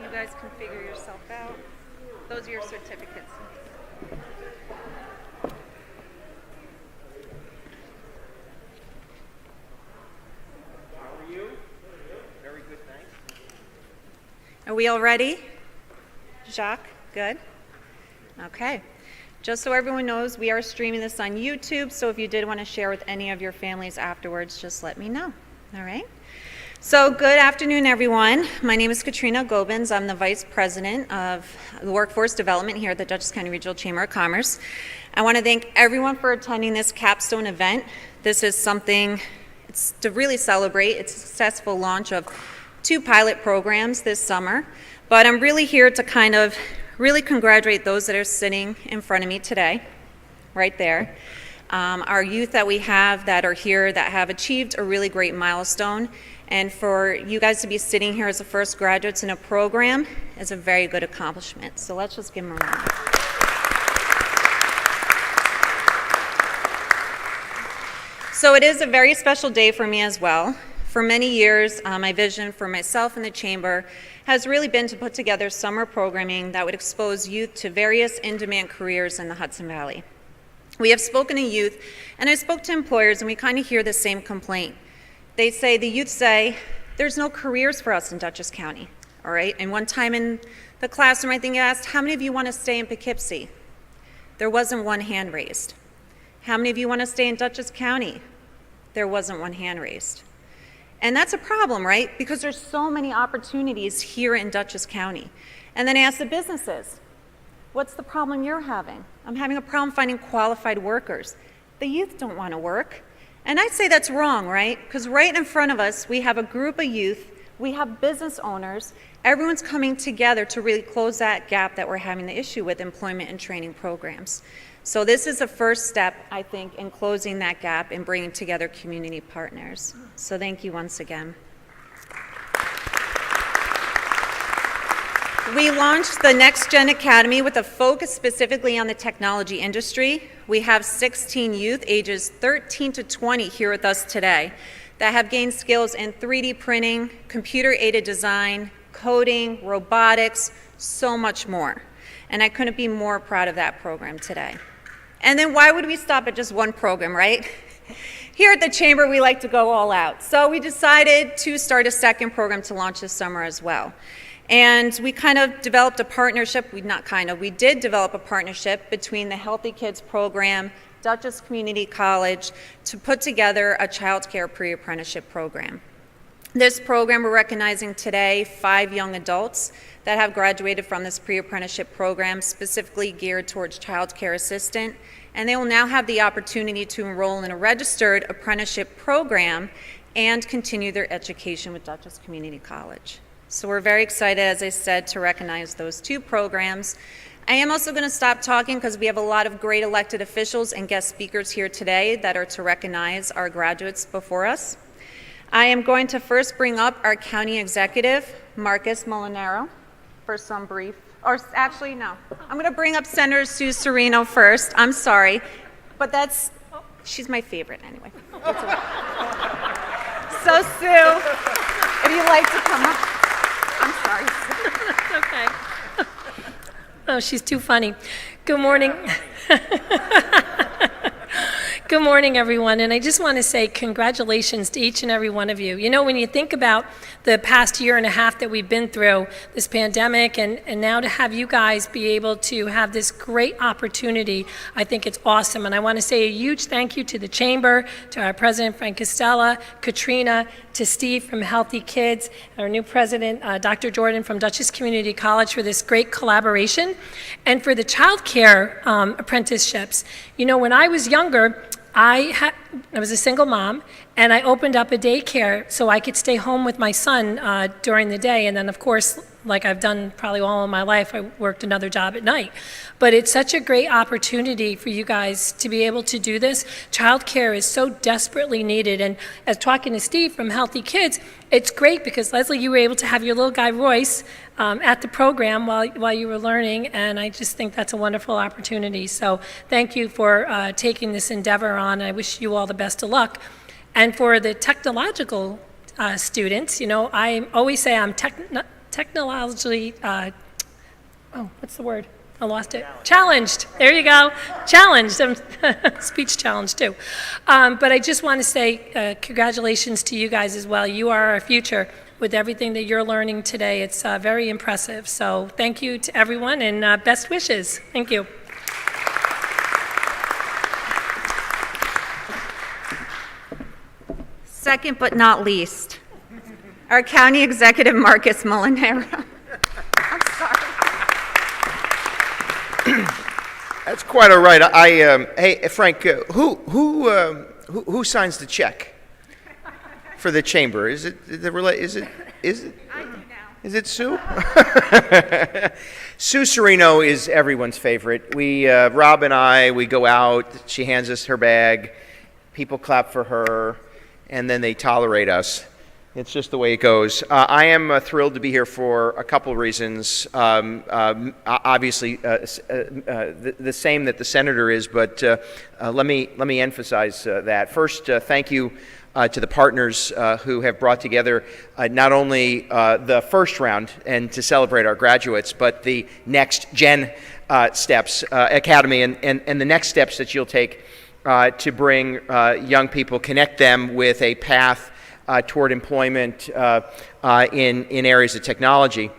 you guys can figure yourself out. Those are your certificates. How are you? Very good, thanks. Are we all ready? Jacques, good? Okay. Just so everyone knows, we are streaming this on YouTube, so if you did want to share with any of your families afterwards, just let me know. All right? So good afternoon, everyone. My name is Katrina Gobins. I'm the Vice President of Workforce Development here at the Dutchess County Regional Chamber of Commerce. I want to thank everyone for attending this capstone event. This is something, it's to really celebrate its successful launch of 2 pilot programs this summer, but I'm really here to kind of really congratulate those that are sitting in front of me today, right there. Our youth that we have that are here that have achieved a really great milestone, and for you guys to be sitting here as the first graduates in a program is a very good accomplishment. So let's just give them a round. So it is a very special day for me as well. For many years, my vision for myself and the Chamber has really been to put together summer programming that would expose youth to various in-demand careers in the Hudson Valley. We have spoken to youth, and I spoke to employers, and we kind of hear the same complaint. They say, the youth say, there's no careers for us in Dutchess County, all right? And one time in the classroom, I think I asked, how many of you want to stay in Poughkeepsie? There wasn't one hand raised. How many of you want to stay in Dutchess County? There wasn't one hand raised. And that's a problem, right? Because there's so many opportunities here in Dutchess County. And then ask the businesses, what's the problem you're having? I'm having a problem finding qualified workers. The youth don't want to work. And I'd say that's wrong, right? Because right in front of us, we have a group of youth, we have business owners, everyone's coming together to really close that gap that we're having the issue with employment and training programs. So this is the first step, I think, in closing that gap and bringing together community partners. So thank you once again. We launched the Next Gen Academy with a focus specifically on the technology industry. We have 16 youth ages 13 to 20 here with us today that have gained skills in 3D printing, computer-aided design, coding, robotics, so much more. And I couldn't be more proud of that program today. And then why would we stop at just one program, right? Here at the Chamber, we like to go all out. So we decided to start a second program to launch this summer as well. And we kind of developed a partnership, we did develop a partnership between the Healthy Kids program, Dutchess Community College, to put together a child care pre-apprenticeship program. This program, we're recognizing today 5 young adults that have graduated from this pre-apprenticeship program, specifically geared towards child care assistant, and they will now have the opportunity to enroll in a registered apprenticeship program and continue their education with Dutchess Community College. So we're very excited, as I said, to recognize those 2 programs. I am also going to stop talking because we have a lot of great elected officials and guest speakers here today that are to recognize our graduates before us. I am going to first bring up our county executive, Marcus Molinaro, for some brief, or actually, no. I'm going to bring up Senator Sue Serino first. I'm sorry, but she's my favorite anyway. So Sue, if you'd like to come up. I'm sorry. Okay. Oh, she's too funny. Good morning. Good morning, everyone, and I just want to say congratulations to each and every one of you. You know, when you think about the past year and a half that we've been through, this pandemic, and now to have you guys be able to have this great opportunity, I think it's awesome. And I want to say a huge thank you to the Chamber, to our President, Frank Costella, Katrina, to Steve from Healthy Kids, our new President, Dr. Jordan from Dutchess Community College for this great collaboration, and for the child care apprenticeships. You know, when I was younger, I was a single mom, and I opened up a daycare so I could stay home with my son during the day. And then, of course, like I've done probably all of my life, I worked another job at night. But it's such a great opportunity for you guys to be able to do this. Childcare is so desperately needed. And as talking to Steve from Healthy Kids, it's great because, Leslie, you were able to have your little guy Royce at the program while you were learning, and I just think that's a wonderful opportunity. So thank you for taking this endeavor on. I wish you all the best of luck. And for the technological students, you know, I always say I'm technologically, what's the word? I lost it. Challenged. There you go. Challenged. I'm speech challenged too. But I just want to say congratulations to you guys as well. You are our future with everything that you're learning today. It's very impressive. So thank you to everyone and best wishes. Thank you. Second but not least, our County Executive Marcus Molinaro. I'm sorry. That's quite all right. Hey Frank, who signs the check for the chamber? Is it I do now. Is it Sue? Sue Serino is everyone's favorite. Rob and I, we go out. She hands us her bag. People clap for her, and then they tolerate us. It's just the way it goes. I am thrilled to be here for a couple of reasons. Obviously, the same that the senator is, but let me emphasize that. First, thank you to the partners who have brought together not only the first round and to celebrate our graduates, but the next gen steps, Academy, and the next steps that you'll take to bring young people, connect them with a path toward employment in areas of technology.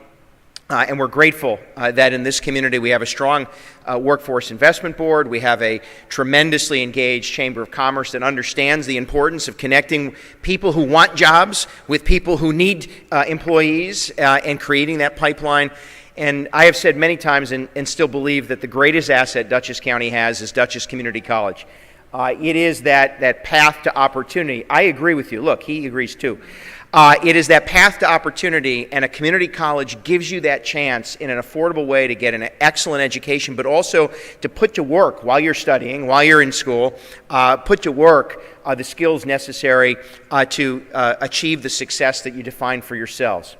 And we're grateful that in this community we have a strong workforce investment board. We have a tremendously engaged Chamber of Commerce that understands the importance of connecting people who want jobs with people who need employees and creating that pipeline. And I have said many times and still believe that the greatest asset Dutchess County has is Dutchess Community College. It is that path to opportunity. I agree with you. Look, he agrees too. It is that path to opportunity, and a community college gives you that chance in an affordable way to get an excellent education, but also to put to work while you're studying, while you're in school, put to work the skills necessary to achieve the success that you define for yourselves.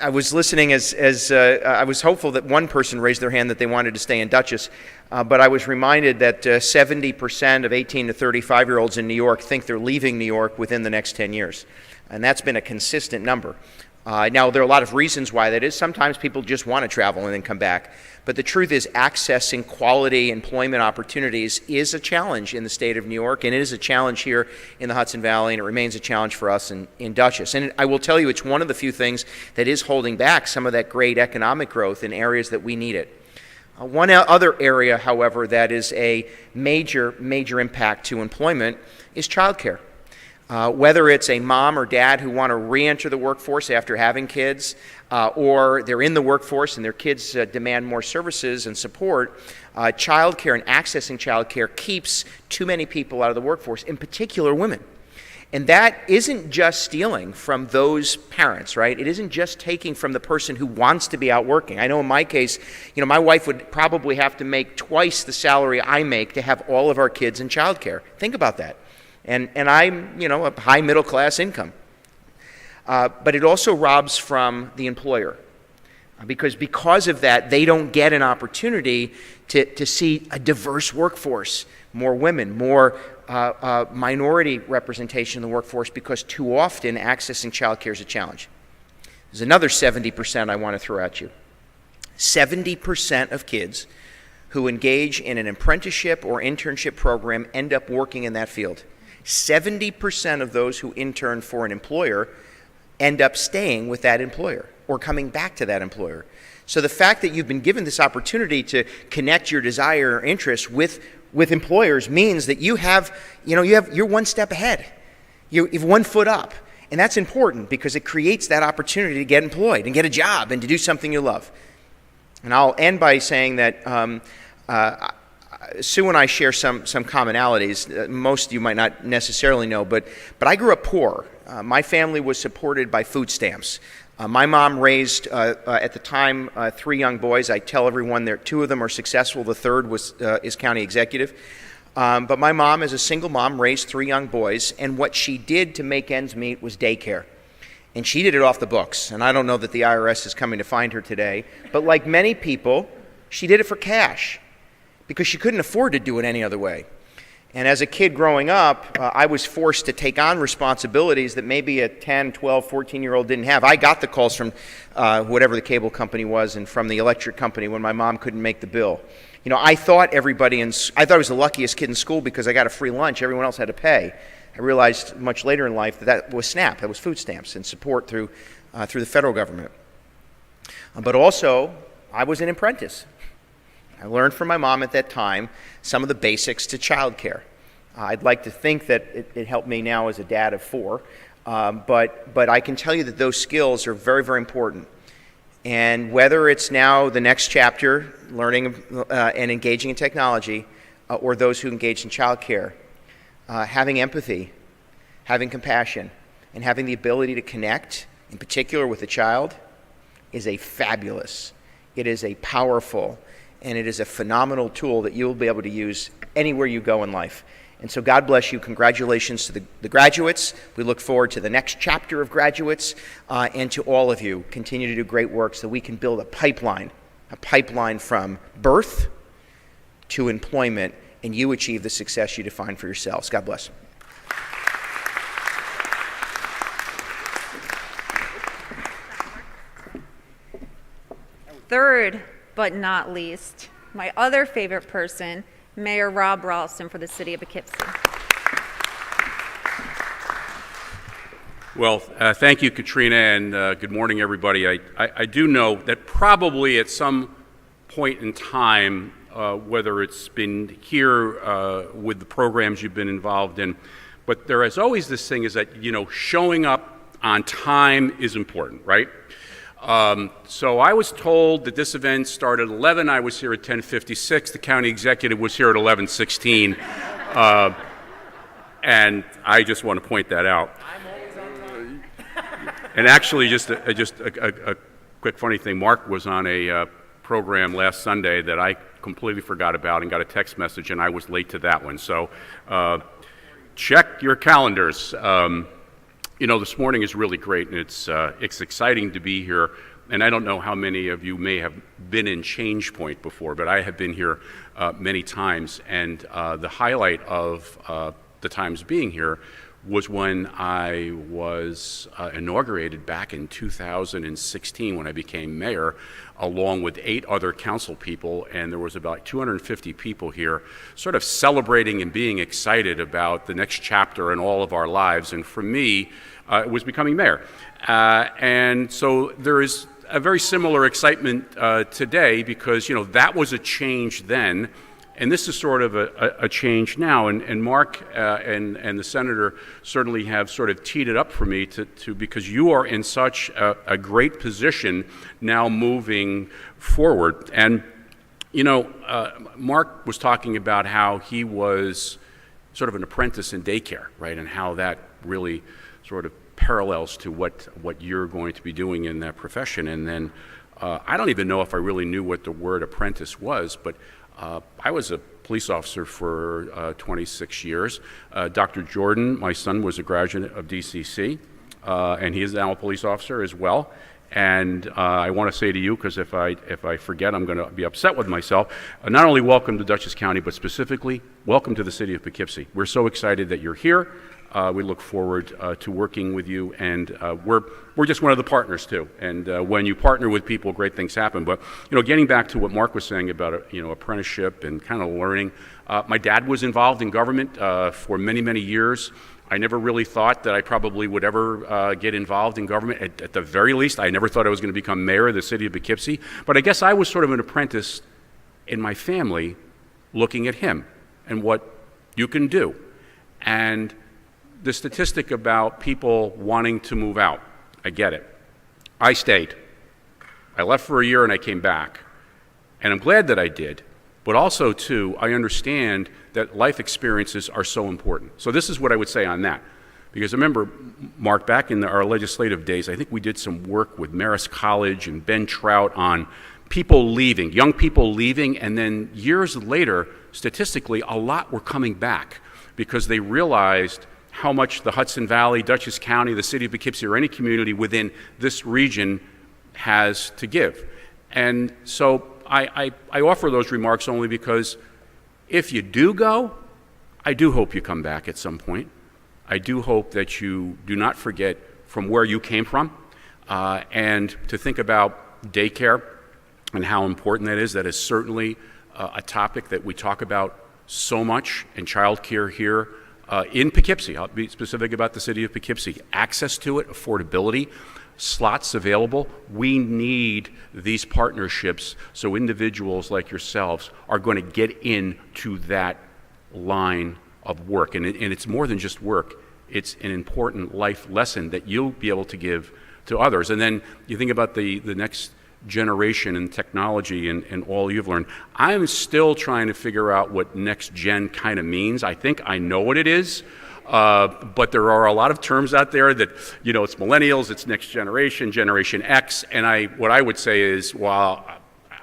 I was listening as I was hopeful that one person raised their hand that they wanted to stay in Dutchess, but I was reminded that 70% of 18 to 35-year-olds in New York think they're leaving New York within the next 10 years, and that's been a consistent number. Now, there are a lot of reasons why that is. Sometimes people just want to travel and then come back. But the truth is, accessing quality employment opportunities is a challenge in the state of New York, and it is a challenge here in the Hudson Valley, and it remains a challenge for us in Dutchess. And I will tell you, it's one of the few things that is holding back some of that great economic growth in areas that we need it. One other area, however, that is a major impact to employment is childcare. Whether it's a mom or dad who want to re-enter the workforce after having kids, or they're in the workforce and their kids demand more services and support, childcare and accessing childcare keeps too many people out of the workforce, in particular women. And that isn't just stealing from those parents, right? It isn't just taking from the person who wants to be out working. I know in my case, my wife would probably have to make twice the salary I make to have all of our kids in childcare. Think about that. And I'm, a high middle class income. But it also robs from the employer. Because of that, they don't get an opportunity to see a diverse workforce, more women, more minority representation in the workforce, because too often accessing childcare is a challenge. There's another 70% I want to throw at you. 70% of kids who engage in an apprenticeship or internship program end up working in that field. 70% of those who intern for an employer end up staying with that employer or coming back to that employer. So the fact that you've been given this opportunity to connect your desire or interest with employers means that you're one step ahead. You've 1 foot up. And that's important because it creates that opportunity to get employed and get a job and to do something you love. And I'll end by saying that Sue and I share some commonalities. Most of you might not necessarily know, but I grew up poor. My family was supported by food stamps. My mom raised, at the time, 3 young boys. I tell everyone that 2 of them are successful. The third is county executive. But my mom, as a single mom, raised 3 young boys, and what she did to make ends meet was daycare. And she did it off the books. And I don't know that the IRS is coming to find her today, but like many people, she did it for cash, because she couldn't afford to do it any other way. And as a kid growing up, I was forced to take on responsibilities that maybe a 10, 12, 14-year-old didn't have. I got the calls from whatever the cable company was and from the electric company when my mom couldn't make the bill. You know, I thought I was the luckiest kid in school because I got a free lunch. Everyone else had to pay. I realized much later in life that was SNAP, that was food stamps and support through the federal government. But also, I was an apprentice. I learned from my mom at that time some of the basics to childcare. I'd like to think that it helped me now as a dad of 4, but I can tell you that those skills are very, very important. And whether it's now the next chapter, learning and engaging in technology, or those who engage in childcare, having empathy, having compassion, and having the ability to connect, in particular with a child, is a fabulous, it is a powerful, and it is a phenomenal tool that you will be able to use anywhere you go in life. And so God bless you. Congratulations to the graduates. We look forward to the next chapter of graduates, and to all of you. Continue to do great work so we can build a pipeline from birth to employment, and you achieve the success you define for yourselves. God bless. Third, but not least, my other favorite person, Mayor Rob Ralston for the City of Poughkeepsie. Well, thank you, Katrina, and good morning, everybody. I do know that probably at some point in time, whether it's been here with the programs you've been involved in, but there is always this thing is that, you know, showing up on time is important, right? So I was told that this event started at 11. I was here at 10:56. The county executive was here at 11:16. And I just want to point that out. I'm always on time. And actually, just a quick funny thing, Mark was on a program last Sunday that I completely forgot about and got a text message, and I was late to that one. So check your calendars. You know, this morning is really great, and it's exciting to be here. And I don't know how many of you may have been in Changepoint before, but I have been here many times. And the highlight of the times being here was when I was inaugurated back in 2016 when I became mayor, along with 8 other council people, and there was about 250 people here sort of celebrating and being excited about the next chapter in all of our lives. And for me, it was becoming mayor. And so there is a very similar excitement today because, you know, that was a change then. And this is sort of a change now, and Mark and the senator certainly have sort of teed it up for me to because you are in such a great position now moving forward. And, you know, Mark was talking about how he was sort of an apprentice in daycare, right, and how that really sort of parallels to what you're going to be doing in that profession. And then I don't even know if I really knew what the word apprentice was, but I was a police officer for 26 years. Dr. Jordan, my son, was a graduate of DCC, and he is now a police officer as well. And I want to say to you, because if I forget, I'm going to be upset with myself, not only welcome to Dutchess County, but specifically, welcome to the city of Poughkeepsie. We're so excited that you're here. We look forward to working with you, and we're just one of the partners too. And when you partner with people, great things happen. But you know, getting back to what Mark was saying about apprenticeship and kind of learning, my dad was involved in government for many years. I never really thought that I probably would ever get involved in government. At the very least, I never thought I was going to become mayor of the city of Poughkeepsie. But I guess I was sort of an apprentice in my family, looking at him and what you can do. And the statistic about people wanting to move out, I get it. I stayed. I left for a year and I came back. And I'm glad that I did. But also, too, I understand that life experiences are so important. So this is what I would say on that. Because remember, Mark, back in our legislative days, I think we did some work with Marist College and Ben Trout on people leaving, young people leaving, and then years later, statistically, a lot were coming back because they realized how much the Hudson Valley, Dutchess County, the city of Poughkeepsie, or any community within this region has to give. And so I offer those remarks only because if you do go, I do hope you come back at some point. I do hope that you do not forget from where you came from, and to think about daycare and how important that is. That is certainly a topic that we talk about so much in childcare here in Poughkeepsie. I'll be specific about the city of Poughkeepsie. Access to it, affordability, slots available. We need these partnerships so individuals like yourselves are going to get into that line of work. And it's more than just work. It's an important life lesson that you'll be able to give to others. And then you think about the next generation and technology and all you've learned. I'm still trying to figure out what next gen kind of means. I think I know what it is. But there are a lot of terms out there that, it's millennials, it's next generation, Generation X, and what I would say is, while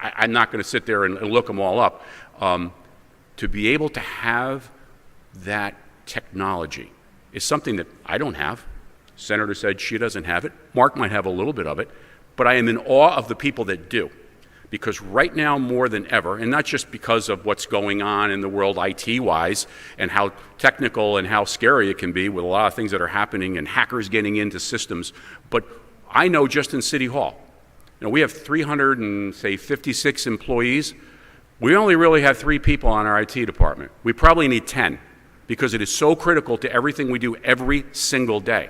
I'm not going to sit there and look them all up, to be able to have that technology is something that I don't have. Senator said she doesn't have it. Mark might have a little bit of it, but I am in awe of the people that do. Because right now, more than ever, and not just because of what's going on in the world IT-wise and how technical and how scary it can be with a lot of things that are happening and hackers getting into systems, but I know just in City Hall, we have 356 employees. We only really have 3 people on our IT department. We probably need 10 because it is so critical to everything we do every single day.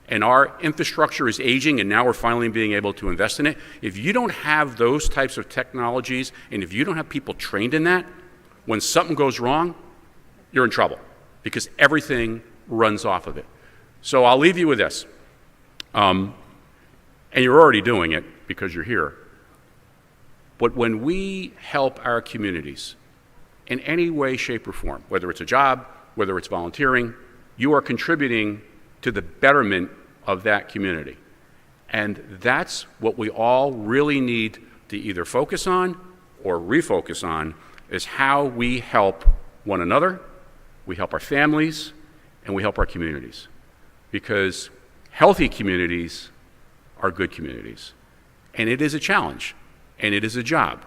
And our infrastructure is aging, and now we're finally being able to invest in it. If you don't have those types of technologies, and if you don't have people trained in that, when something goes wrong, you're in trouble, because everything runs off of it. So I'll leave you with this. And you're already doing it because you're here. But when we help our communities in any way, shape, or form, whether it's a job, whether it's volunteering, you are contributing to the betterment of that community. And that's what we all really need to either focus on or refocus on, is how we help one another, we help our families, and we help our communities. Because healthy communities are good communities. And it is a challenge, and it is a job,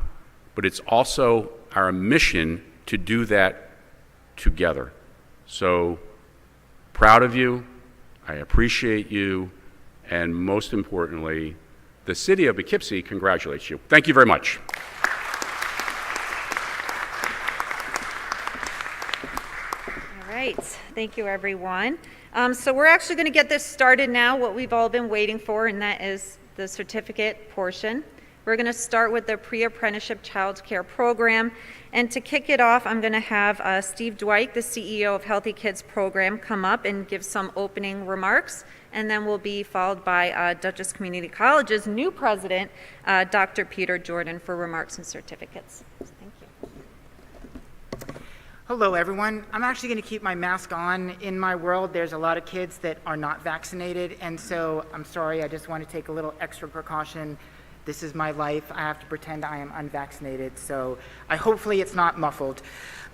but it's also our mission to do that together. So, proud of you. I appreciate you, and most importantly, the city of Poughkeepsie congratulates you. Thank you very much. All right, thank you, everyone. So we're actually going to get this started now, what we've all been waiting for, and that is the certificate portion. We're going to start with the pre-apprenticeship child care program. And to kick it off, I'm going to have Steve Dwight, the CEO of Healthy Kids Program, come up and give some opening remarks. And then we'll be followed by Dutchess Community College's new president, Dr. Peter Jordan, for remarks and certificates. Thank you. Hello, everyone. I'm actually going to keep my mask on. In my world, there's a lot of kids that are not vaccinated, and so I'm sorry, I just want to take a little extra precaution. This is my life. I have to pretend I am unvaccinated, so hopefully it's not muffled.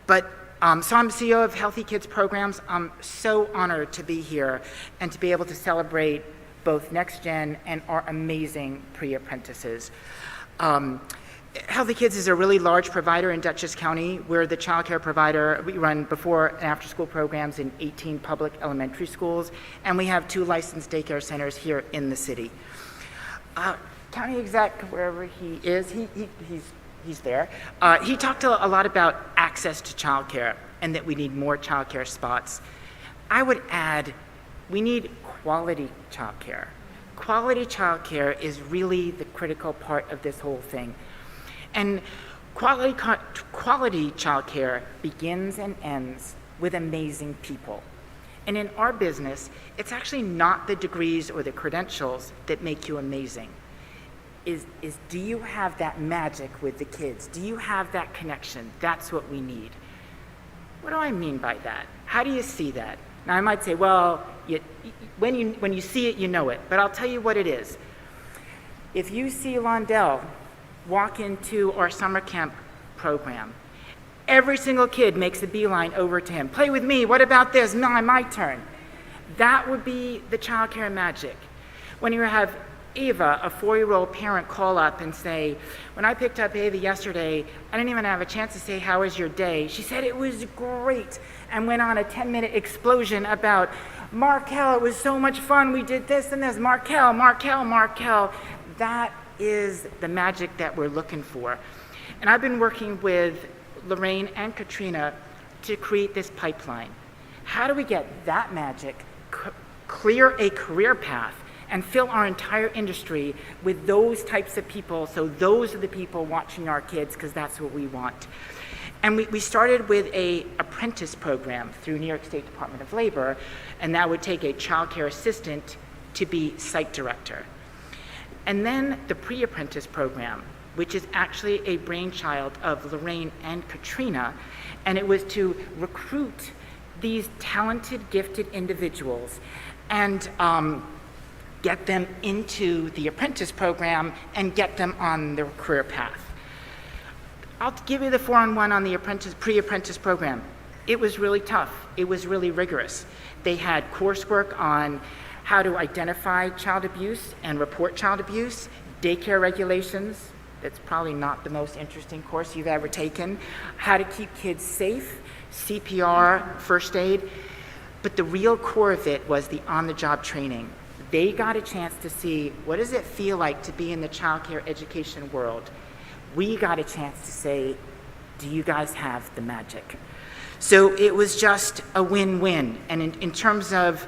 But so I'm CEO of Healthy Kids Programs. I'm so honored to be here and to be able to celebrate both Next Gen and our amazing pre-apprentices. Healthy Kids is a really large provider in Dutchess County. We're the child care provider. We run before and after school programs in 18 public elementary schools, and we have 2 licensed daycare centers here in the city. County exec, wherever he is, he's there. He talked a lot about access to childcare and that we need more childcare spots. I would add, we need quality childcare. Quality childcare is really the critical part of this whole thing. And quality childcare begins and ends with amazing people. And in our business, it's actually not the degrees or the credentials that make you amazing. Is do you have that magic with the kids? Do you have that connection? That's what we need. What do I mean by that? How do you see that? Now I might say, well, when you see it, you know it. But I'll tell you what it is. If you see Londell walk into our summer camp program, every single kid makes a beeline over to him. Play with me. What about this? No, my turn. That would be the childcare magic. When you have Ava, a 4-year-old parent, call up and say, when I picked up Ava yesterday, I didn't even have a chance to say, how was your day? She said it was great, and went on a 10-minute explosion about, Markel, it was so much fun, we did this and this, Markel, Markel, Markel. That is the magic that we're looking for. And I've been working with Lorraine and Katrina to create this pipeline. How do we get that magic, clear a career path, and fill our entire industry with those types of people, so those are the people watching our kids, because that's what we want. And we started with a apprentice program through New York State Department of Labor, and that would take a child care assistant to be site director. And then the pre-apprentice program, which is actually a brainchild of Lorraine and Katrina, and it was to recruit these talented, gifted individuals and get them into the apprentice program and get them on their career path. I'll give you the 4-on-1 on the pre-apprentice program. It was really tough. It was really rigorous. They had coursework on how to identify child abuse and report child abuse, daycare regulations. That's probably not the most interesting course you've ever taken. How to keep kids safe, CPR, first aid. But the real core of it was the on-the-job training. They got a chance to see, what does it feel like to be in the child care education world? We got a chance to say, do you guys have the magic? So it was just a win-win. And in terms of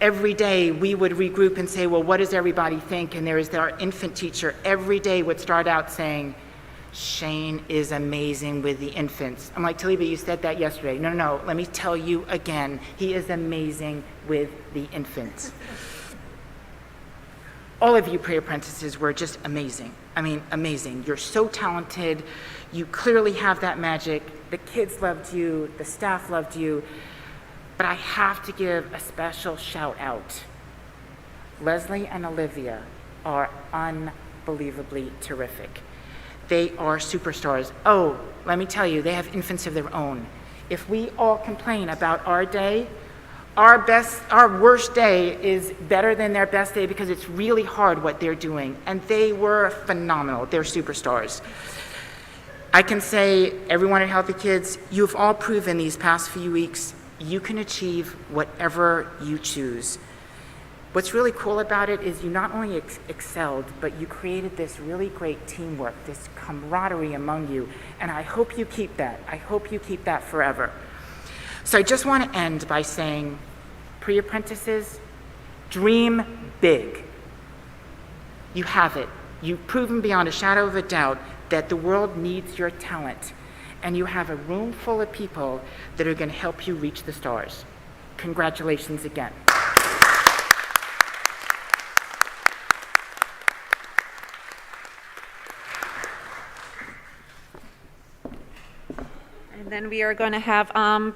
every day, we would regroup and say, well, what does everybody think? And there is our infant teacher every day would start out saying, Shane is amazing with the infants. I'm like, Taliba, you said that yesterday. No, let me tell you again. He is amazing with the infants. All of you pre-apprentices were just amazing. I mean, amazing. You're so talented. You clearly have that magic. The kids loved you. The staff loved you. But I have to give a special shout out. Leslie and Olivia are unbelievably terrific. They are superstars. Oh, let me tell you, they have infants of their own. If we all complain about our day, our worst day is better than their best day, because it's really hard what they're doing. And they were phenomenal. They're superstars. I can say, everyone at Healthy Kids, you've all proven these past few weeks, you can achieve whatever you choose. What's really cool about it is you not only excelled, but you created this really great teamwork, this camaraderie among you. And I hope you keep that. I hope you keep that forever. So I just want to end by saying, pre-apprentices, dream big. You have it. You've proven beyond a shadow of a doubt that the world needs your talent. And you have a room full of people that are going to help you reach the stars. Congratulations again. And then we are going to have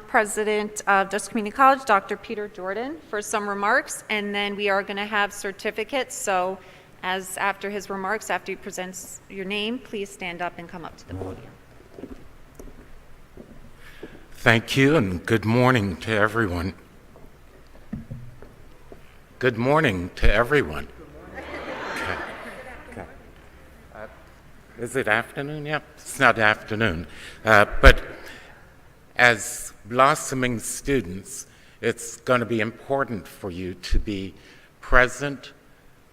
President of Dutchess Community College, Dr. Peter Jordan, for some remarks, and then we are going to have certificates. So as after his remarks, after he presents your name, please stand up and come up to the podium. Thank you, and good morning to everyone. Good morning to everyone. Okay. Is it afternoon? Yep, it's not afternoon. But as blossoming students, it's going to be important for you to be present,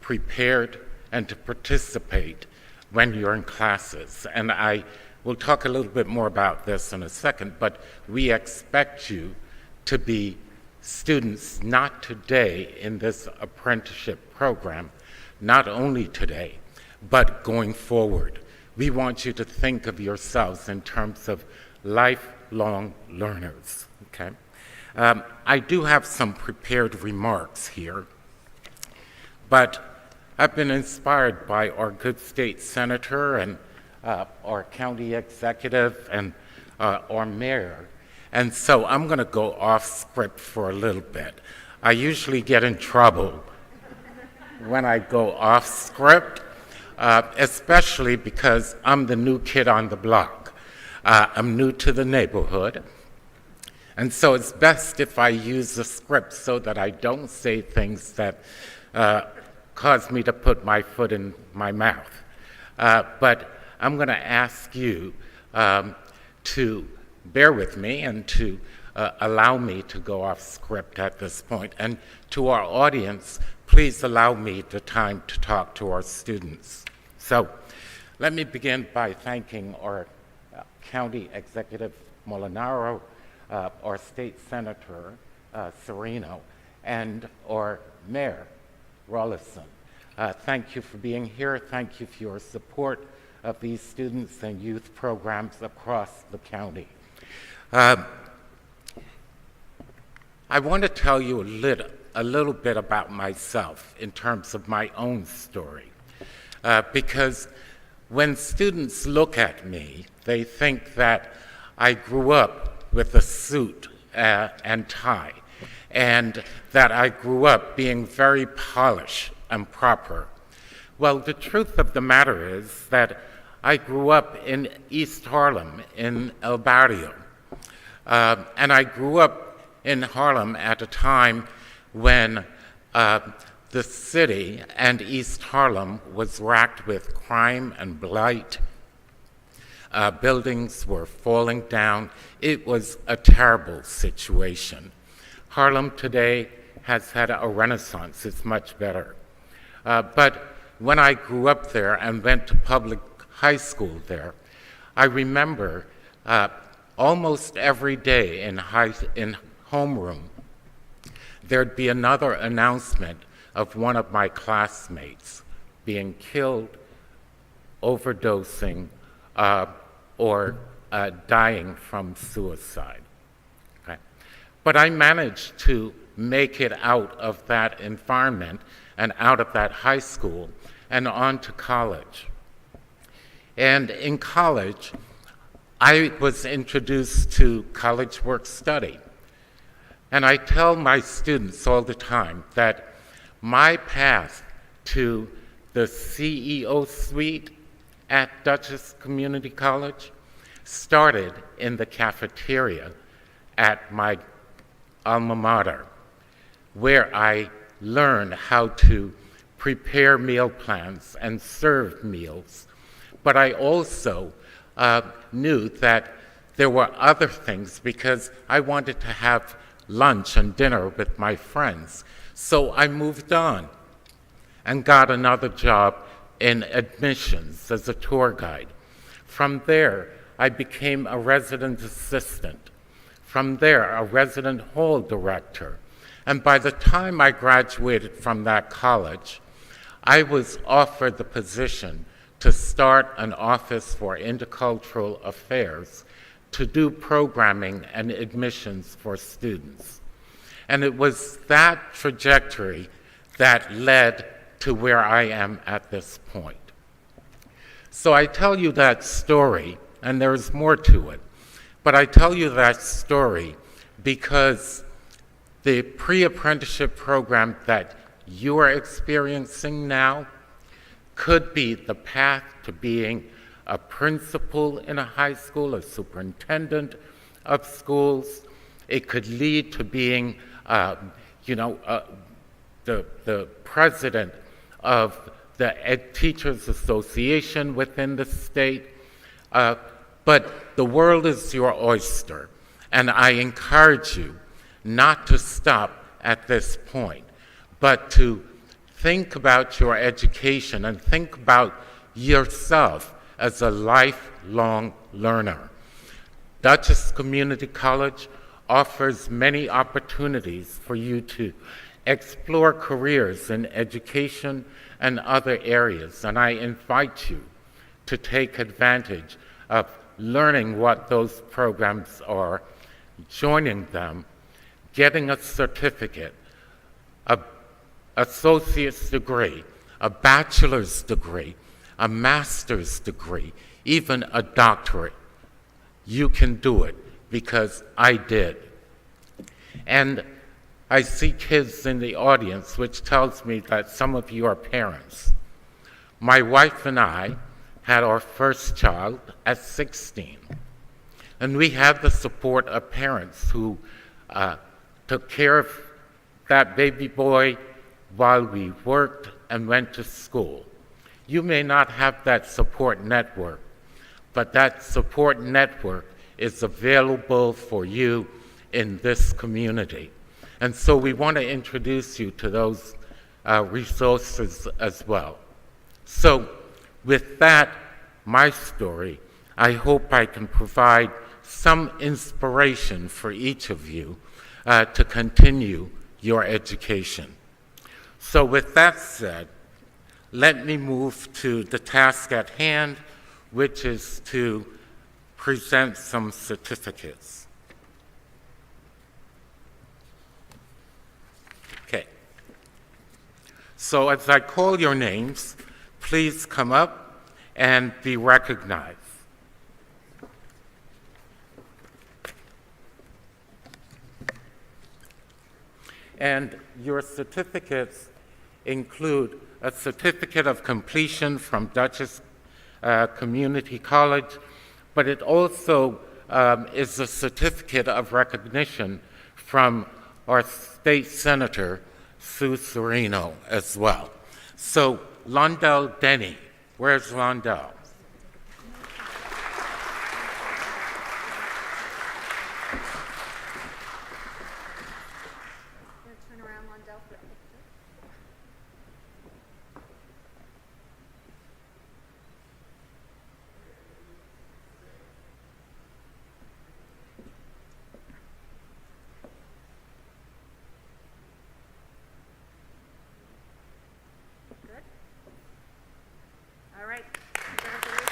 prepared, and to participate when you're in classes. And we'll talk a little bit more about this in a second, but we expect you to be students not today in this apprenticeship program, not only today, but going forward. We want you to think of yourselves in terms of lifelong learners, okay? I do have some prepared remarks here, but I've been inspired by our good state senator and our county executive and our mayor. And so I'm going to go off script for a little bit. I usually get in trouble when I go off script, especially because I'm the new kid on the block. I'm new to the neighborhood. And so it's best if I use the script so that I don't say things that caused me to put my foot in my mouth. But I'm going to ask you to bear with me and to allow me to go off script at this point. And to our audience, please allow me the time to talk to our students. So let me begin by thanking our County Executive Molinaro, our State Senator Serino, and our Mayor Rollison. Thank you for being here. Thank you for your support of these students and youth programs across the county. I want to tell you a little bit about myself in terms of my own story, because when students look at me, they think that I grew up with a suit and tie, and that I grew up being very polished and proper. Well, the truth of the matter is that I grew up in East Harlem, in El Barrio, and I grew up in Harlem at a time when the city and East Harlem was racked with crime and blight. Buildings were falling down. It was a terrible situation. Harlem today has had a renaissance. It's much better. But when I grew up there and went to public high school there, I remember almost every day in homeroom, there'd be another announcement of one of my classmates being killed, overdosing, or dying from suicide. Okay? But I managed to make it out of that environment and out of that high school and on to college. And in college, I was introduced to college work study. And I tell my students all the time that my path to the CEO suite at Dutchess Community College started in the cafeteria at my alma mater, where I learned how to prepare meal plans and serve meals. But I also knew that there were other things because I wanted to have lunch and dinner with my friends. So I moved on and got another job in admissions as a tour guide. From there, I became a resident assistant. From there, a resident hall director. And by the time I graduated from that college, I was offered the position to start an office for intercultural affairs to do programming and admissions for students. And it was that trajectory that led to where I am at this point. So I tell you that story, and there's more to it, but I tell you that story because the pre-apprenticeship program that you are experiencing now could be the path to being a principal in a high school, a superintendent of schools. It could lead to being, the president of the Teachers Association within the state. But the world is your oyster, and I encourage you not to stop at this point, but to think about your education and think about yourself as a lifelong learner. Dutchess Community College offers many opportunities for you to explore careers in education and other areas, and I invite you to take advantage of learning what those programs are, joining them, getting a certificate, an associate's degree, a bachelor's degree, a master's degree, even a doctorate. You can do it because I did. And I see kids in the audience, which tells me that some of you are parents. My wife and I had our first child at 16. And we had the support of parents who took care of that baby boy while we worked and went to school. You may not have that support network, but that support network is available for you in this community. And so we want to introduce you to those resources as well. So with that, my story, I hope I can provide some inspiration for each of you to continue your education. So with that said, let me move to the task at hand, which is to present some certificates. Okay. So as I call your names, please come up and be recognized. And your certificates include a certificate of completion from Dutchess Community College, but it also is a certificate of recognition from our state senator, Sue Serino, as well. So, Londell Denny, where's Londell? Turn around, Londell, for a picture. Good. All right. Congratulations.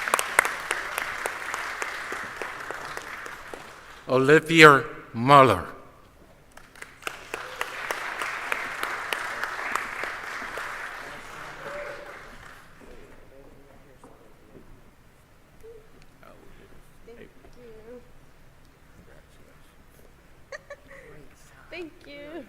Olivia Muller. Thank you.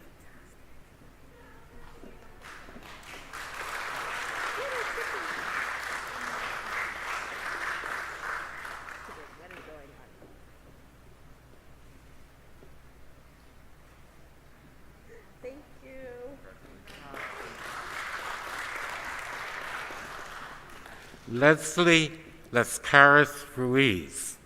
Thank you. Leslie Lascaris Ruiz.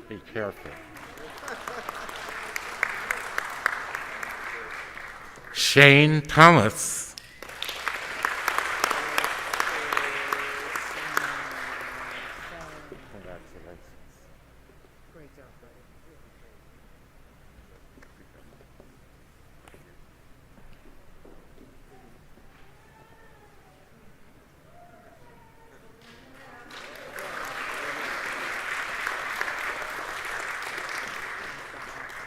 Be careful. Shane Thomas. Great job, buddy.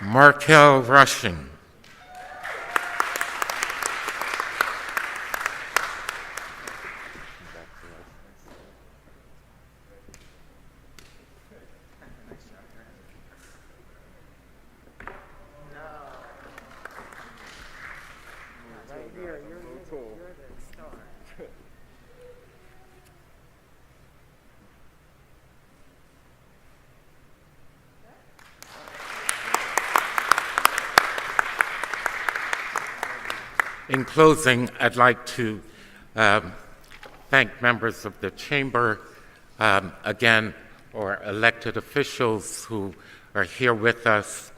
Markel Rushing. Right here, you're the star. In closing, I'd like to thank members of the Chamber, again, or elected officials who are here with us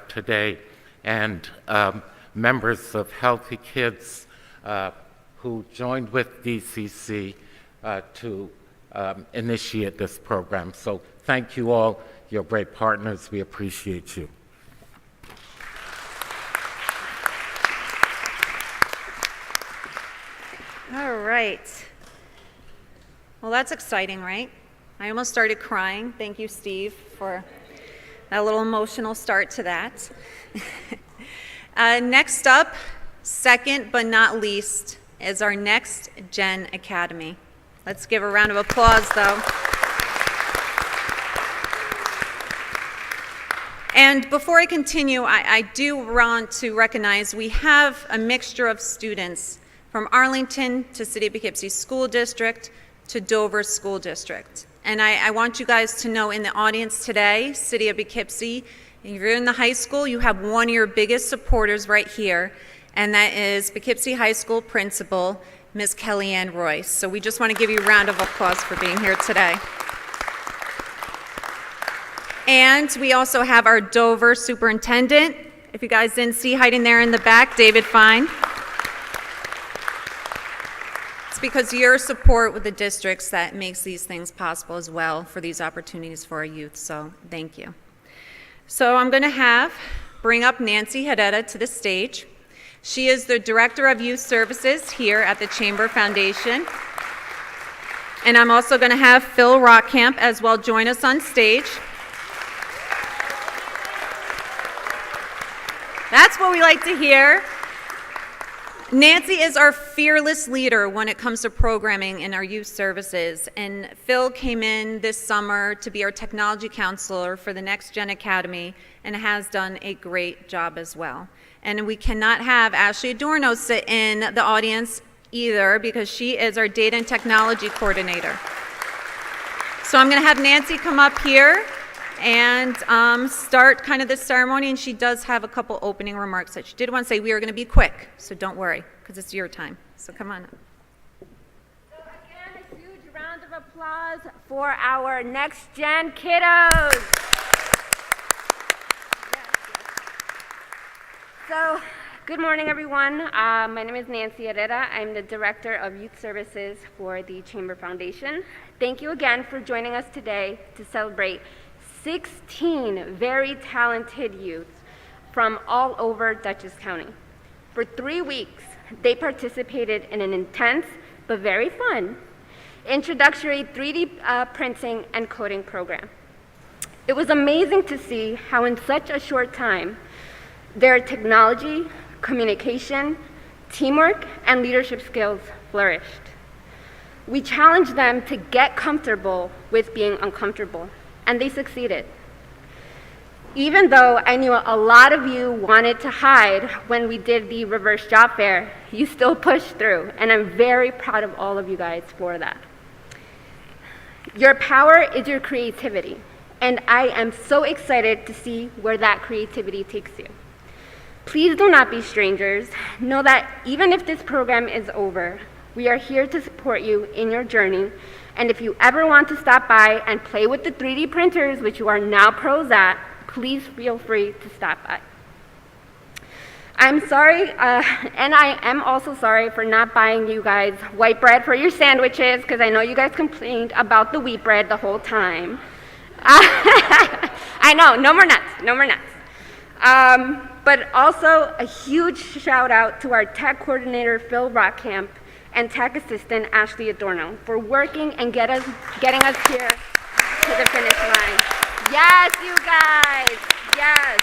today, and members of Healthy Kids who joined with DCC to initiate this program. So thank you all. You're great partners. We appreciate you. All right. Well, that's exciting, right? I almost started crying. Thank you, Steve, for that little emotional start to that. Next up, second but not least, is our Next Gen Academy. Let's give a round of applause, though. And before I continue, I do want to recognize we have a mixture of students from Arlington to City of Poughkeepsie School District to Dover School District. And I want you guys to know in the audience today, City of Poughkeepsie, if you're in the high school, you have one of your biggest supporters right here, and that is Poughkeepsie High School Principal, Ms. Kellyanne Royce. So we just want to give you a round of applause for being here today. And we also have our Dover Superintendent, if you guys didn't see hiding there in the back, David Fine. It's because your support with the districts that makes these things possible as well for these opportunities for our youth, so thank you. So I'm going to bring up Nancy Herrera to the stage. She is the Director of Youth Services here at the Chamber Foundation. And I'm also going to have Phil Rockcamp as well join us on stage. That's what we like to hear. Nancy is our fearless leader when it comes to programming in our youth services. And Phil came in this summer to be our technology counselor for the Next Gen Academy and has done a great job as well. And we cannot have Ashley Adorno sit in the audience either because she is our data and technology coordinator. So I'm going to have Nancy come up here and start kind of the ceremony, and she does have a couple opening remarks that she did want to say. We are going to be quick, so don't worry, because it's your time. So come on up. So again, a huge round of applause for our Next Gen kiddos. So, good morning, everyone. My name is Nancy Herrera. I'm the Director of Youth Services for the Chamber Foundation. Thank you again for joining us today to celebrate 16 very talented youths from all over Dutchess County. For 3 weeks, they participated in an intense but very fun introductory 3D printing and coding program. It was amazing to see how in such a short time, their technology, communication, teamwork, and leadership skills flourished. We challenged them to get comfortable with being uncomfortable, and they succeeded. Even though I knew a lot of you wanted to hide when we did the reverse job fair, you still pushed through, and I'm very proud of all of you guys for that. Your power is your creativity, and I am so excited to see where that creativity takes you. Please do not be strangers. Know that even if this program is over, we are here to support you in your journey. And if you ever want to stop by and play with the 3D printers, which you are now pros at, please feel free to stop by. I'm sorry, and I am also sorry for not buying you guys white bread for your sandwiches, because I know you guys complained about the wheat bread the whole time. I know, no more nuts, no more nuts. But also a huge shout out to our tech coordinator, Phil Rockcamp, and tech assistant, Ashley Adorno, for working and getting us here to the finish line. Yes, you guys, yes.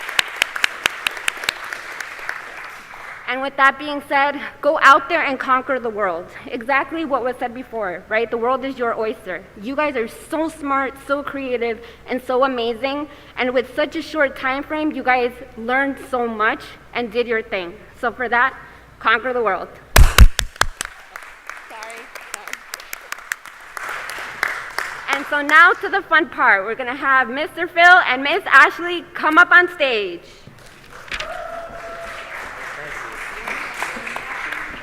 And with that being said, go out there and conquer the world. Exactly what was said before, right? The world is your oyster. You guys are so smart, so creative, and so amazing. And with such a short time frame, you guys learned so much and did your thing. So for that, conquer the world. Sorry. And so now to the fun part. We're gonna have Mr. Phil and Miss Ashley come up on stage.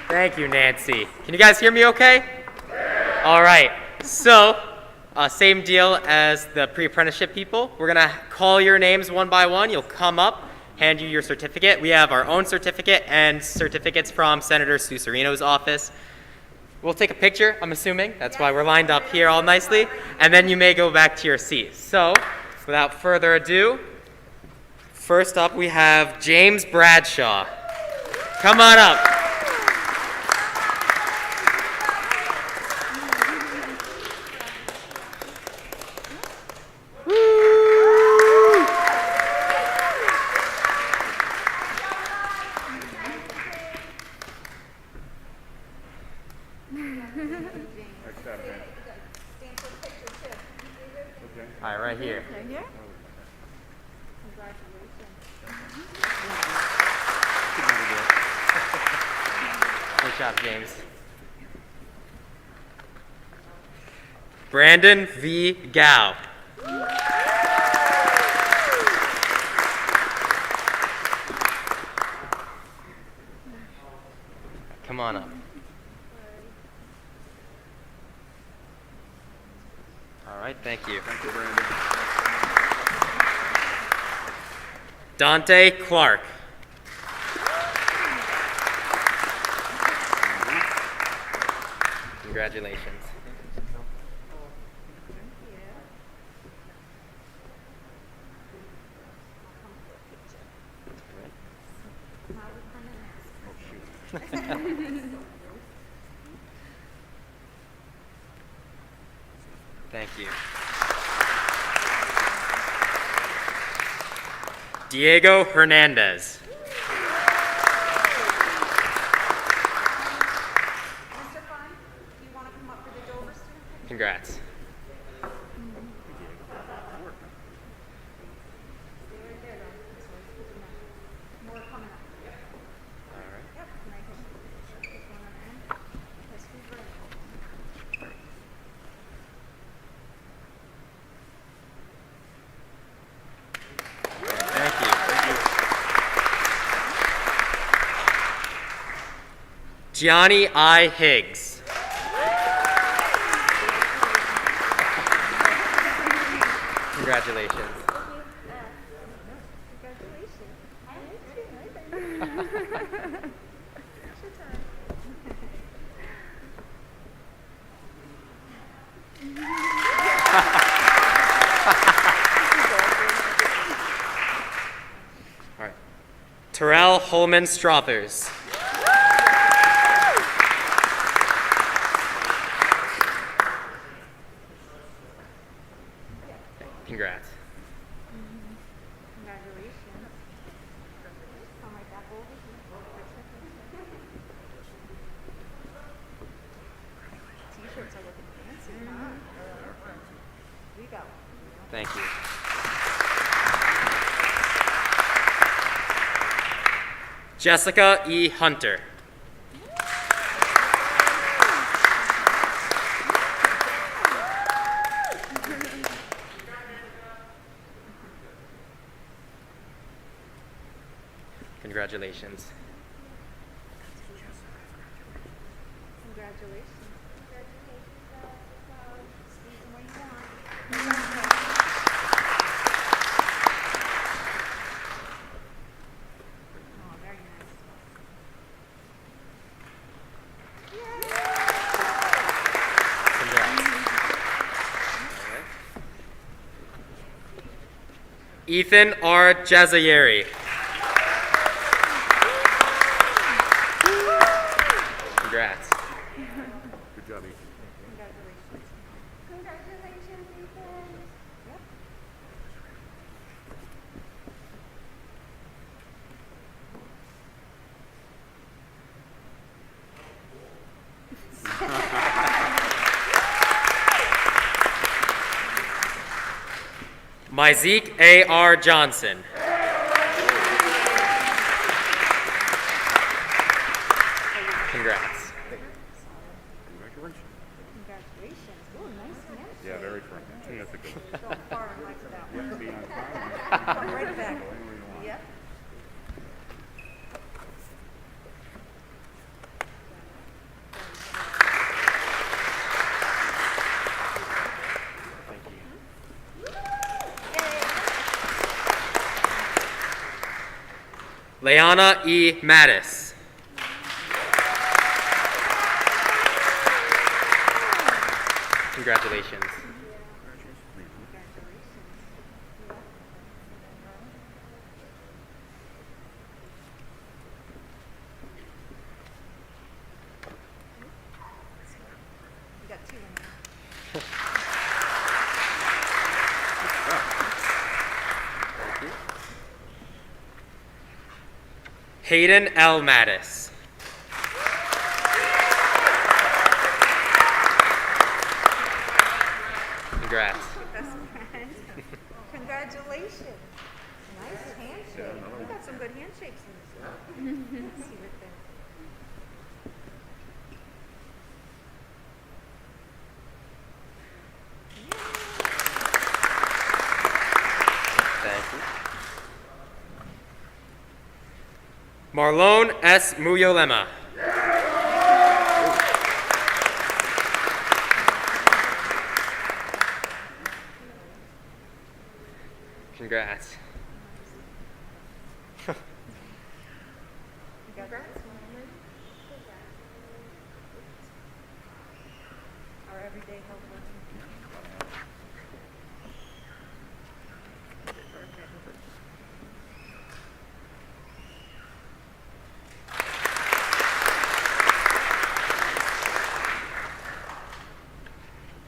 Thank you, Nancy. Can you guys hear me okay? All right. So, same deal as the pre-apprenticeship people. We're going to call your names one by one. You'll come up, hand you your certificate. We have our own certificate and certificates from Senator Sue Serino's office. We'll take a picture, I'm assuming. That's why we're lined up here all nicely. And then you may go back to your seat. So, without further ado, first up we have James Bradshaw. Come on up. All right, right here. Good job, James. Brandon V. Gao. Come on up. All right, thank you. Thank you, Brandon. Dante Clark. Congratulations. Thank you. Diego Hernandez. Congrats. Thank you. Gianni I. Higgs. Congratulations. All right. Terrell Holman Strothers. Congrats. Thank you. Jessica E. Hunter. Congratulations. Ethan R. Jazayeri. Congrats. Good job, Ethan. Congratulations, Ethan. Myzik A.R. Johnson. Congrats. Congratulations. Congratulations. Oh, nice man. Yeah, very friendly. That's a good one. Go far and wide for that You one. have to be on time. Come right back. Yep. Leanna E. Mattis. Congratulations. You got two in there. Hayden L. Mattis. Congrats. Best friend. Congratulations. Nice handshake. We got some good handshakes in this one. Let's see what they- Thank you. Marlon S. Muyolema. Congrats. Our everyday helper.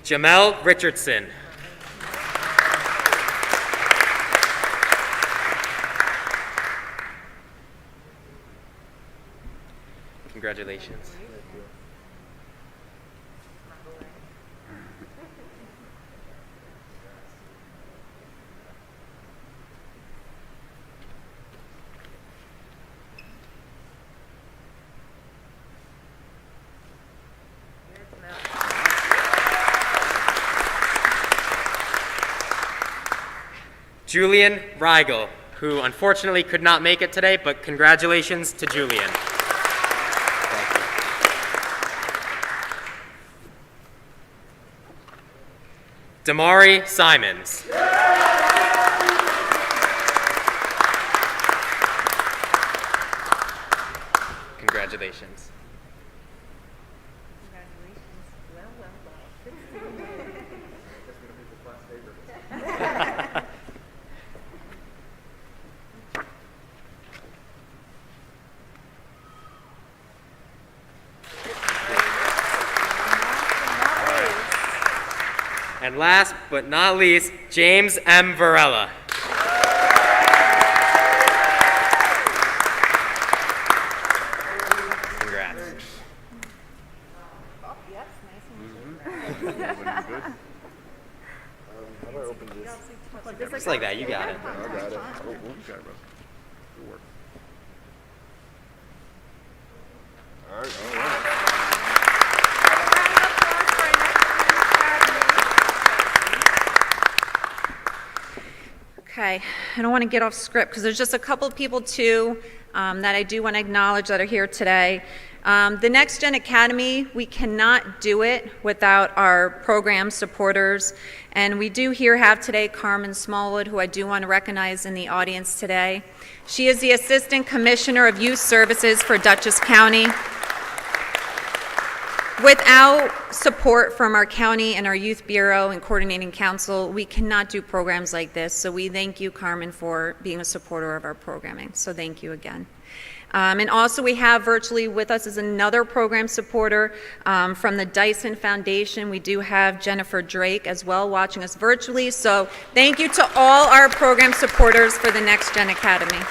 Jamel Richardson. Congratulations. Julian Rigel, who unfortunately could not make it today, but congratulations to Julian. Thank you. Damari Simons. Congratulations. Well, well, well. And last but not least, James M. Varela. Congrats. Oh, yes, nice handshake. Just like that, you got it. Okay, I don't want to get off script because there's just a couple of people too that I do want to acknowledge that are here today. The Next Gen Academy, we cannot do it without our program supporters. And we do here have today Carmen Smallwood, who I do want to recognize in the audience today. She is the Assistant Commissioner of Youth Services for Dutchess County. Without support from our county and our Youth Bureau and Coordinating Council, we cannot do programs like this. So we thank you, Carmen, for being a supporter of our programming. So thank you again. And also we have virtually with us is another program supporter from the Dyson Foundation. We do have Jennifer Drake as well watching us virtually. So thank you to all our program supporters for the Next Gen Academy.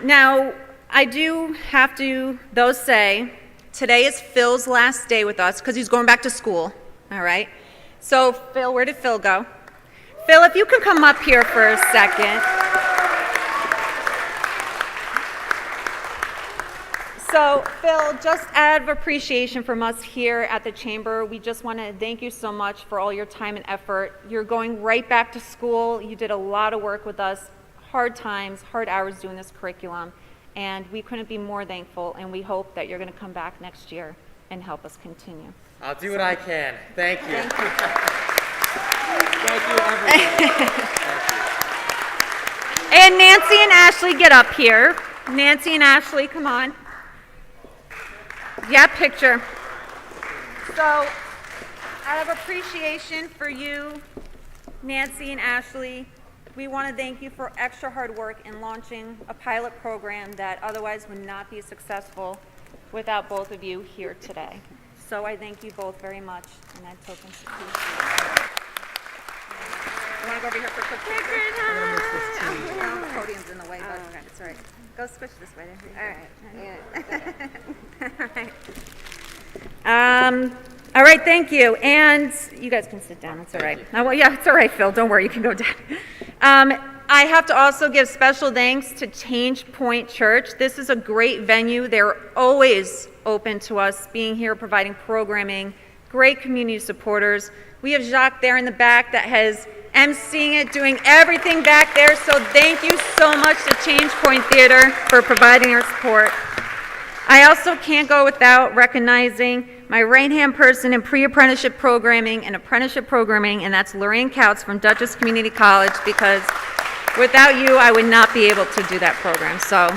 Now, I do have to, though, say, today is Phil's last day with us because he's going back to school, all right? So, Phil, where did Phil go? Phil, if you can come up here for a second. So, Phil, just out of appreciation from us here at the Chamber, we just want to thank you so much for all your time and effort. You're going right back to school. You did a lot of work with us, hard times, hard hours doing this curriculum. And we couldn't be more thankful, and we hope that you're going to come back next year and help us continue. I'll do what I can. Thank you. Thank you. Thank you, everyone. And Nancy and Ashley, get up here. Nancy and Ashley, come on. Yeah, picture. So, out of appreciation for you, Nancy and Ashley, we want to thank you for extra hard work in launching a pilot program that otherwise would not be successful without both of you here today. So I thank you both very much, and I token appreciation. You want to go over here for a quick picture? The podium's in the way, but it's all right. Go switch this way. All right. All right, thank you. And you guys can sit down. It's all right. Well, yeah, it's all right, Phil. Don't worry. You can go down. I have to also give special thanks to Changepoint Church. This is a great venue. They're always open to us being here, providing programming, great community supporters. We have Jacques there in the back that has emceeing it, doing everything back there. So thank you so much to Changepoint Theater for providing our support. I also can't go without recognizing my right-hand person in pre-apprenticeship programming and apprenticeship programming, and that's Lorraine Couts from Dutchess Community College, because without you, I would not be able to do that program. So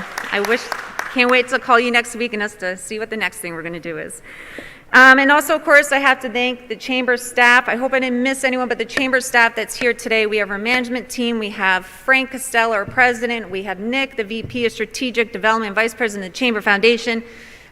can't wait to call you next week and us to see what the next thing we're going to do is. And also, of course, I have to thank the Chamber staff. I hope I didn't miss anyone, but the Chamber staff that's here today. We have our management team. We have Frank Costello, our president. We have Nick, the VP of Strategic Development, Vice President of the Chamber Foundation.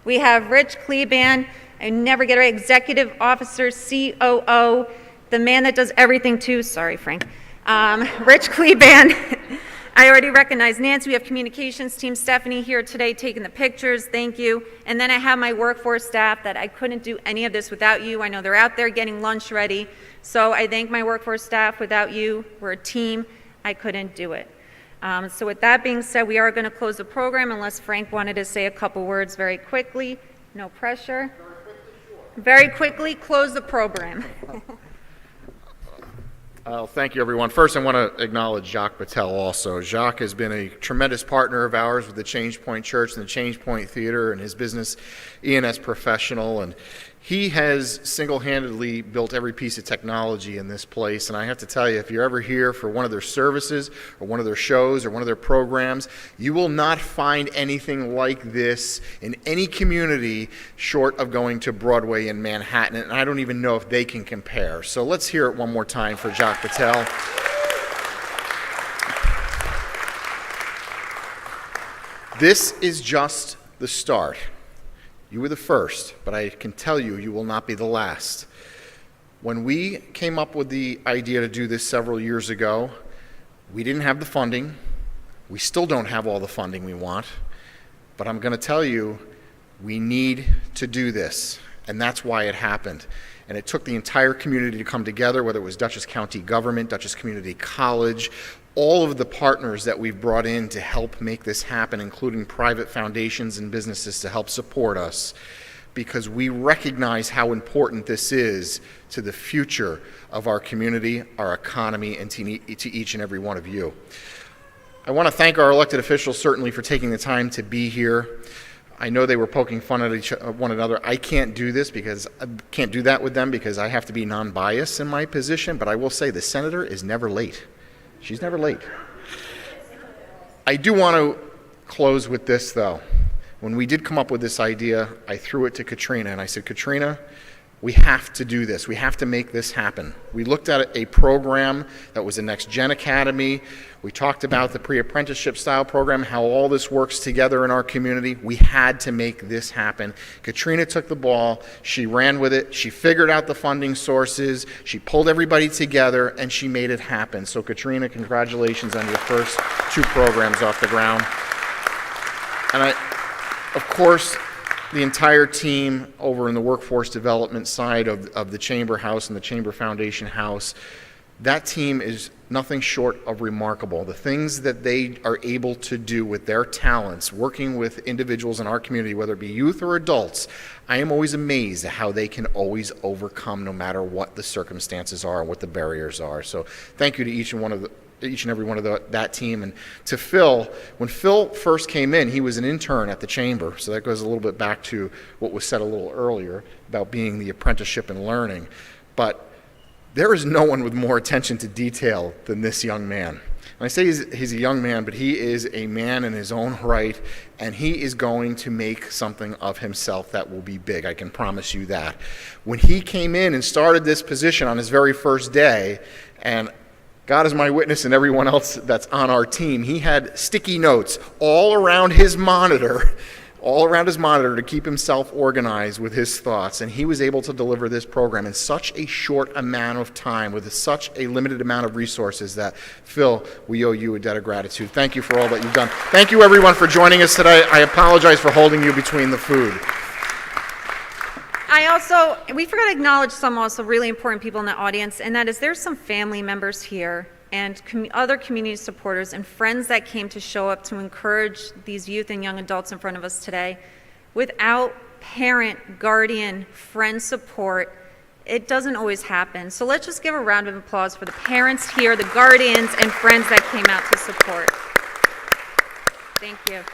We have Rich Kleban, I never get it right, Executive Officer, COO, the man that does everything too. Sorry, Frank. Rich Kleban. I already recognize Nancy. We have communications team Stephanie here today taking the pictures. Thank you. And then I have my workforce staff that I couldn't do any of this without you. I know they're out there getting lunch ready. So I thank my workforce staff. Without you, we're a team. I couldn't do it. So with that being said, we are going to close the program unless Frank wanted to say a couple words very quickly. No pressure. Very quickly, close the program. Thank you, everyone. First, I want to acknowledge Jacques Patel also. Jacques has been a tremendous partner of ours with the Changepoint Church and the Changepoint Theater and his business, E&S Professional, and he has single-handedly built every piece of technology in this place. And I have to tell you, if you're ever here for one of their services or one of their shows or one of their programs, you will not find anything like this in any community short of going to Broadway in Manhattan. And I don't even know if they can compare. So let's hear it one more time for Jacques Patel. This is just the start. You were the first, but I can tell you, you will not be the last. When we came up with the idea to do this several years ago, we didn't have the funding. We still don't have all the funding we want. But I'm going to tell you, we need to do this. And that's why it happened. And it took the entire community to come together, whether it was Dutchess County Government, Dutchess Community College, all of the partners that we've brought in to help make this happen, including private foundations and businesses to help support us, because we recognize how important this is to the future of our community, our economy, and to each and every one of you. I want to thank our elected officials certainly for taking the time to be here. I know they were poking fun at one another. I can't do this because I can't do that with them because I have to be non-biased in my position, but I will say the senator is never late. She's never late. I do want to close with this, though. When we did come up with this idea, I threw it to Katrina, and I said, Katrina, we have to do this. We have to make this happen. We looked at a program that was a Next Gen Academy. We talked about the pre-apprenticeship style program, how all this works together in our community. We had to make this happen. Katrina took the ball. She ran with it. She figured out the funding sources. She pulled everybody together, and she made it happen. So, Katrina, congratulations on your first 2 programs off the ground. And of course, the entire team over in the workforce development side of the Chamber House and the Chamber Foundation House, that team is nothing short of remarkable. The things that they are able to do with their talents, working with individuals in our community, whether it be youth or adults, I am always amazed at how they can always overcome no matter what the circumstances are and what the barriers are. So thank you to each and every one of that team. And to Phil, when Phil first came in, he was an intern at the Chamber, so that goes a little bit back to what was said a little earlier about being the apprenticeship and learning. But there is no one with more attention to detail than this young man. And I say he's a young man, but he is a man in his own right, and he is going to make something of himself that will be big, I can promise you that. When he came in and started this position on his very first day, and God is my witness and everyone else that's on our team, he had sticky notes all around his monitor to keep himself organized with his thoughts. And he was able to deliver this program in such a short amount of time with such a limited amount of resources that, Phil, we owe you a debt of gratitude. Thank you for all that you've done. Thank you, everyone, for joining us today. I apologize for holding you between the food. we forgot to acknowledge some also really important people in the audience, and that is there's some family members here and other community supporters and friends that came to show up to encourage these youth and young adults in front of us today. Without parent, guardian, friend support, it doesn't always happen. So let's just give a round of applause for the parents here, the guardians, and friends that came out to support. Thank you.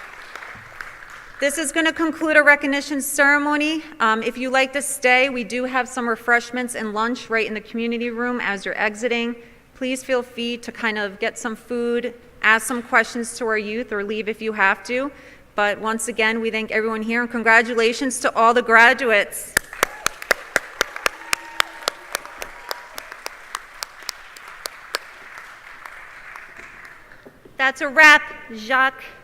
This is going to conclude our recognition ceremony. If you like to stay, we do have some refreshments and lunch right in the community room as you're exiting. Please feel free to kind of get some food, ask some questions to our youth, or leave if you have to. But once again, we thank everyone here, and congratulations to all the graduates. That's a wrap, Jacques.